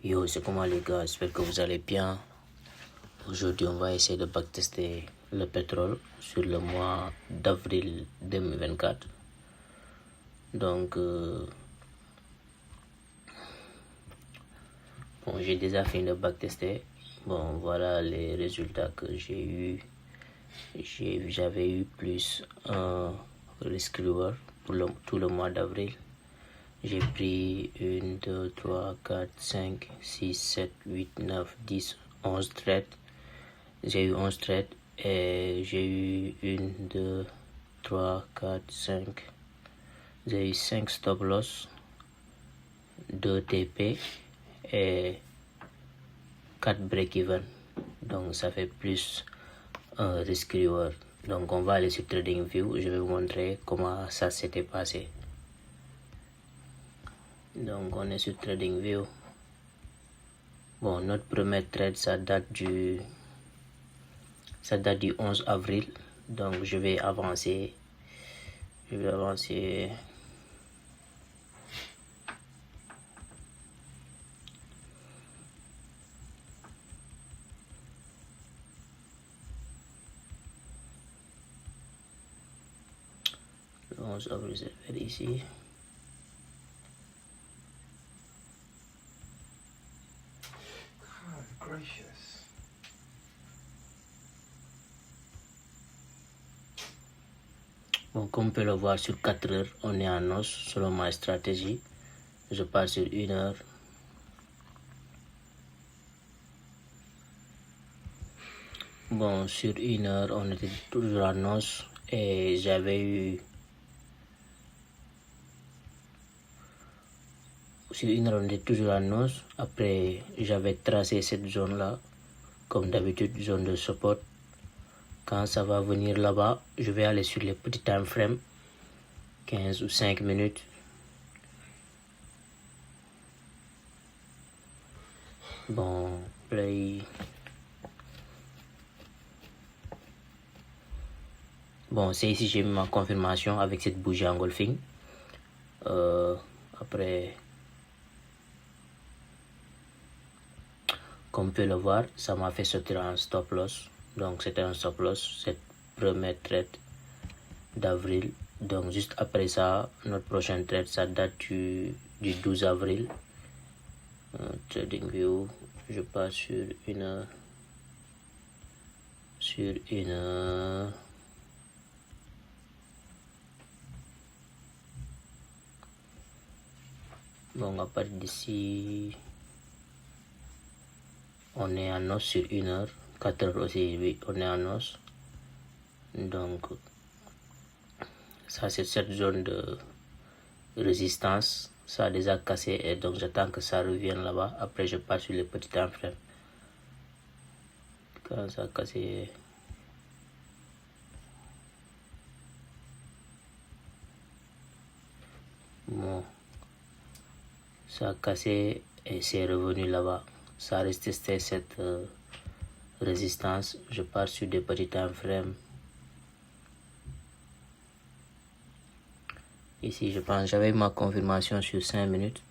Yo, c'est comment les gars? J'espère que vous allez bien. Aujourd'hui, on va essayer de backtester le pétrole sur le mois d'avril 2024. Donc, j'ai déjà fini de backtester. Bon, voilà les résultats que j'ai eu. J'avais eu plus un risk reward pour tout le mois d'avril. J'ai pris 1, 2, 3, 4, 5, 6, 7, 8, 9, 10, 11 trades. J'ai eu 11 trades et j'ai eu 1, 2, 3, 4, 5. J'ai eu 5 stop loss, 2 TP et 4 break-even. Donc ça fait plus un risk reward. Donc on va aller sur TradingView. Je vais vous montrer comment ça s'était passé. Donc on est sur TradingView. Bon, notre premier trade, ça date du 11 avril. Donc je vais avancer. Le 11 avril, c'est vers ici. Bon, comme on peut le voir sur 4 heures, on est en os selon ma stratégie. Je pars sur 1 heure. Bon, sur 1 heure, on était toujours en os et j'avais eu... Sur 1 heure, on était toujours en os. Après, j'avais tracé cette zone-là, comme d'habitude, zone de support. Quand ça va venir là-bas, je vais aller sur les petits time frames, 15 ou 5 minutes. Bon, play. Bon, c'est ici j'ai mis ma confirmation avec cette bougie engulfing. Après, comme on peut le voir, ça m'a fait sortir un stop loss. Donc c'était un stop loss, cette première trade d'avril. Donc juste après ça, notre prochaine trade, ça date du 12 avril. TradingView, je passe sur une heure. Bon, à partir d'ici, on est en os sur 1 heure. 4 heures aussi, oui, on est en os. Donc, ça c'est cette zone de résistance. Ça a déjà cassé et donc j'attends que ça revienne là-bas. Après, je passe sur les petits time frames. Quand ça a cassé... Bon, ça a cassé et c'est revenu là-bas. Ça a resté cette résistance. Je pars sur des petits time frames. Ici, je pense j'avais ma confirmation sur 5 minutes.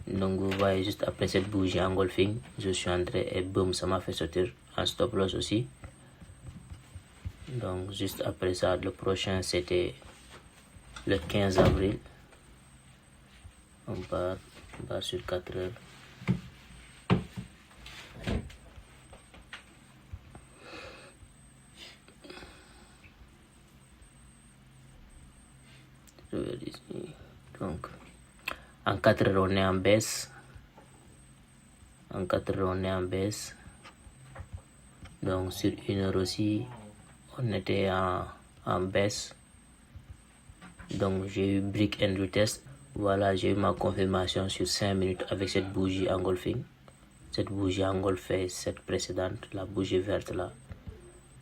Donc, vous voyez, juste après cette bougie engulfing, je suis entré et boum, ça m'a fait sortir un stop loss aussi. Donc, juste après ça, le prochain, c'était le 15 avril. On part sur 4 heures. Donc, en 4 heures, on est en baisse. Donc, sur 1 heure aussi, on était en baisse. Donc, j'ai eu break and retest. Voilà, j'ai eu ma confirmation sur 5 minutes avec cette bougie engulfing. Cette bougie engulfée, cette précédente, la bougie verte là.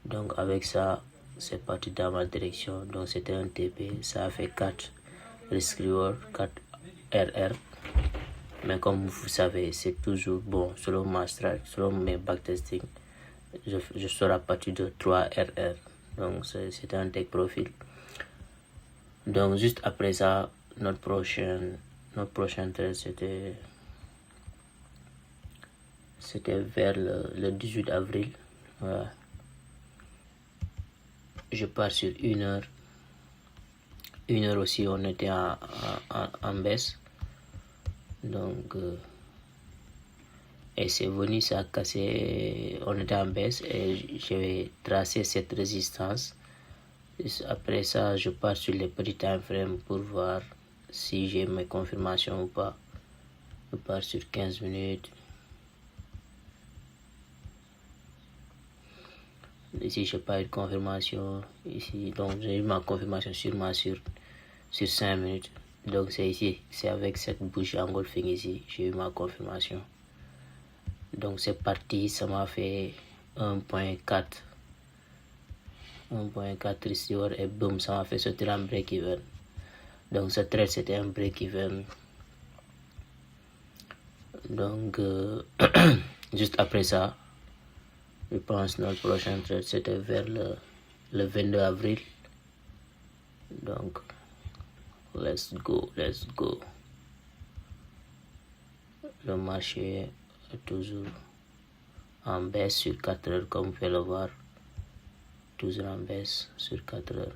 Donc, avec ça, c'est parti dans ma direction. Donc, c'était un TP. Ça a fait 4 risk reward, 4 RR. Mais comme vous savez, c'est toujours bon. Selon ma strat, selon mes backtesting, je serai à partir de 3 RR. Donc, c'était un take profil. Donc, juste après ça, notre prochain trade, c'était C'était vers le 18 avril. Voilà. Je pars sur 1 heure. 1 heure aussi, on était en baisse. Donc, et c'est venu, ça a cassé. On était en baisse et j'ai tracé cette résistance. Après ça, je pars sur les petits time frames pour voir si j'ai mes confirmations ou pas. Je pars sur 15 minutes. Ici, je n'ai pas eu de confirmation. Ici, donc j'ai eu ma confirmation sûrement sur 5 minutes. Donc c'est ici, c'est avec cette bougie engulfing ici, j'ai eu ma confirmation. Donc c'est parti, ça m'a fait 1.4 receiver et boum, ça m'a fait sortir un break-even. Donc ce trade c'était un break-even. Donc juste après ça, je pense notre prochain trade c'était vers le 22 avril. Donc let's go. Le marché est toujours en baisse sur 4 heures comme vous pouvez le voir. Toujours en baisse sur 4 heures.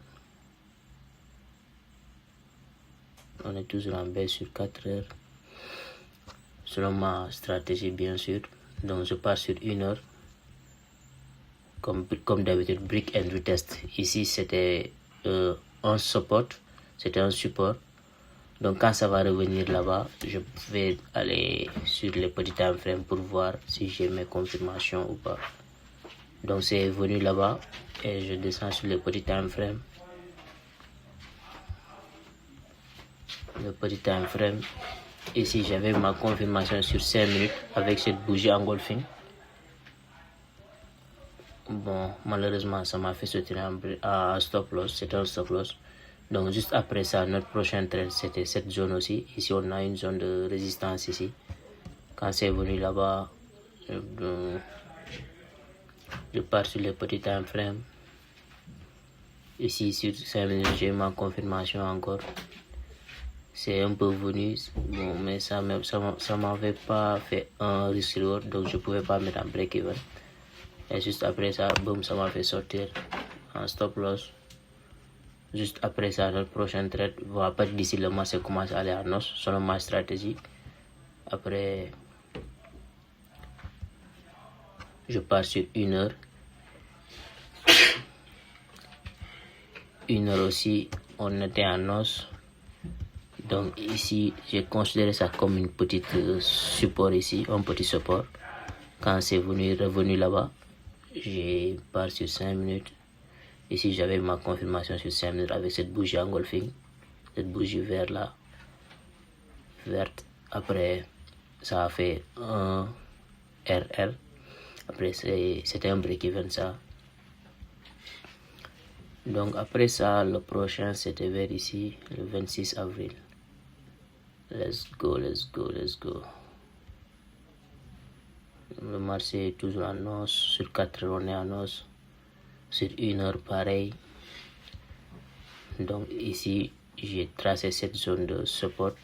On est toujours en baisse sur 4 heures. Selon ma stratégie bien sûr. Donc je pars sur 1 heure. Comme d'habitude, break and retest. Ici c'était un support. C'était un support. Donc quand ça va revenir là-bas, je vais aller sur les petits time frames pour voir si j'ai mes confirmations ou pas. Donc c'est venu là-bas et je descends sur les petits time frames. Le petit time frame. Ici j'avais ma confirmation sur 5 minutes avec cette bougie engulfing. Bon, malheureusement ça m'a fait sauter un stop loss. C'était un stop loss. Donc juste après ça, notre prochain trade c'était cette zone aussi. Ici on a une zone de résistance ici. Quand c'est venu là-bas, je pars sur les petits time frames. Ici sur 5 minutes, j'ai ma confirmation encore. C'est un peu venu, bon, mais ça m'avait pas fait un risk reward, donc je pouvais pas mettre un break-even. Et juste après ça, boum, ça m'a fait sortir un stop loss. Juste après ça, notre prochain trade va pas d'ici le marché commence à aller en os, selon ma stratégie. Après, je pars sur 1 heure. 1 heure aussi, on était en os. Donc ici, j'ai considéré ça comme une petite support ici, un petit support. Quand c'est revenu là-bas, j'ai pars sur 5 minutes. Ici, j'avais ma confirmation sur 5 minutes avec cette bougie engulfing, cette bougie verte là, verte. Après, ça a fait un RR. Après, c'était un break-even ça. Donc après ça, le prochain c'était vers ici, le 26 avril. Let's go. Le marché est toujours en os. Sur 4 heures, on est en os. Sur 1 heure, pareil. Donc ici, j'ai tracé cette zone de support.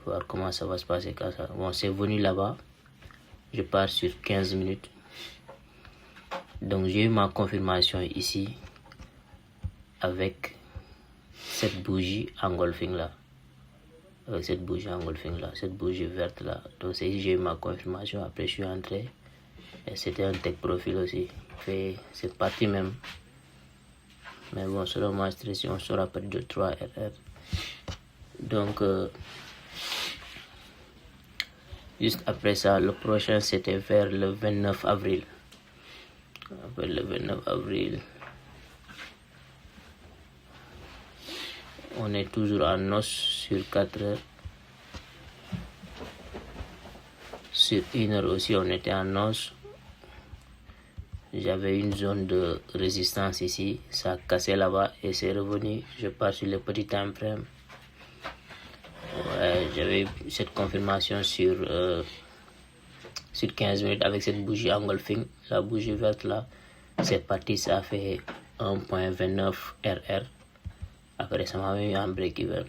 Voir comment ça va se passer quand ça. Bon, c'est venu là-bas. Je pars sur 15 minutes. Donc j'ai eu ma confirmation ici avec cette bougie engulfing là. Avec cette bougie engulfing là, cette bougie verte là. Donc c'est ici j'ai eu ma confirmation. Après je suis entré et c'était un tech profil aussi. C'est parti même. Mais bon, selon ma stratégie, on sera près de 3 RR. Donc juste après ça, le prochain c'était vers le 29 avril. Après le 29 avril, on est toujours en os sur 4 heures. Sur 1 heure aussi, on était en os. J'avais une zone de résistance ici. Ça a cassé là-bas et c'est revenu. Je pars sur le petit time frame. Ouais, j'avais cette confirmation sur 15 minutes avec cette bougie engulfing. La bougie verte là. C'est parti, ça a fait 1.29 RR. Après, ça m'a mis un break-even.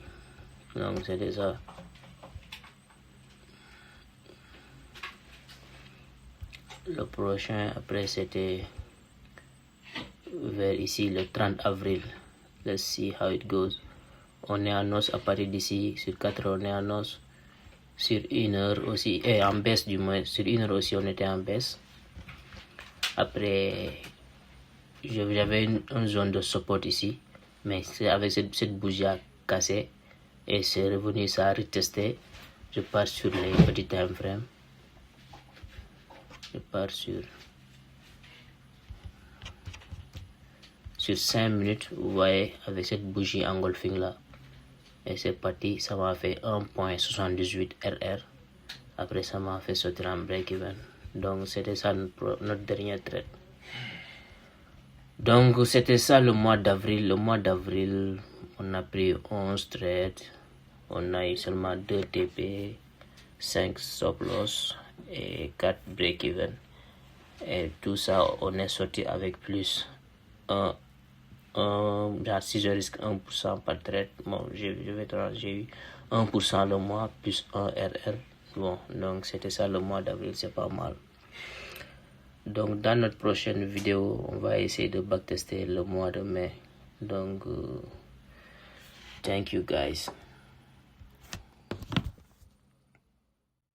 Donc, c'était ça. Le prochain, après, c'était vers ici le 30 avril. Let's see how it goes. On est en hausse à partir d'ici. Sur 4 heures, on est en hausse. Sur 1 heure aussi, et en baisse du moins. Sur 1 heure aussi, on était en baisse. Après, j'avais une zone de support ici. Mais c'est avec cette bougie à casser. Et c'est revenu, ça a retesté. Je pars sur les petits time frames. Je pars sur 5 minutes. Vous voyez, avec cette bougie engulfing là. Et c'est parti, ça m'a fait 1.78 RR. Après, ça m'a fait sortir en break-even. Donc, c'était ça notre dernier trade. Donc, c'était ça le mois d'avril. Le mois d'avril, on a pris 11 trades. On a eu seulement 2 TP, 5 stop loss et 4 break-even. Et tout ça, on est sorti avec plus si je risque 1% par trade, bon, j'ai eu 1% le mois plus 1 RR. Bon, donc c'était ça le mois d'avril, c'est pas mal. Donc dans notre prochaine vidéo, on va essayer de backtester le mois de mai. Donc, thank you guys.